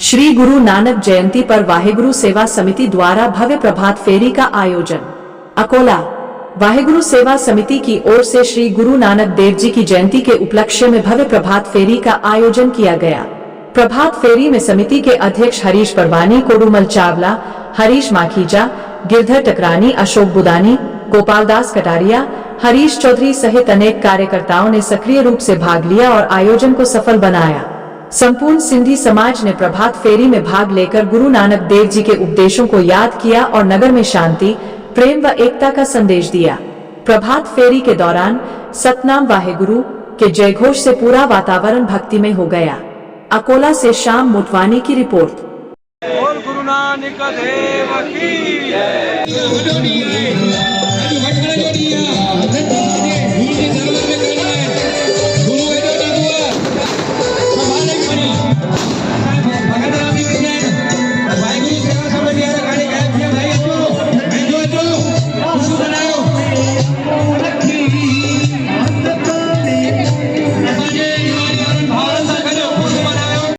श्री गुरु नानक जयंती पर वाहेगुरु सेवा समिति द्वारा भव्य प्रभात फेरी का आयोजन। अकोला वाहेगुरु सेवा समिति की ओर से श्री गुरु नानक देव जी की जयंती के उपलक्ष्य में भव्य प्रभात फेरी का आयोजन किया गया। प्रभात फेरी में समिति के अध्यक्ष हरीश परवानी, कोडूमल चावला, हरीश माखीजा, गिरधर टकरानी, अशोक बुदानी, गोपाल दास कटारिया, हरीश चौधरी सहित अनेक कार्यकर्ताओं ने सक्रिय रूप से भाग लिया और आयोजन को सफल बनाया। संपूर्ण सिंधी समाज ने प्रभात फेरी में भाग लेकर गुरु नानक देव जी के उपदेशों को याद किया और नगर में शांति, प्रेम व एकता का संदेश दिया। प्रभात फेरी के दौरान सतनाम वाहेगुरु के जयघोष से पूरा वातावरण भक्तिमय हो गया। अकोला से श्याम मोटवानी की रिपोर्ट। बोल गुरु नानक देव की जय।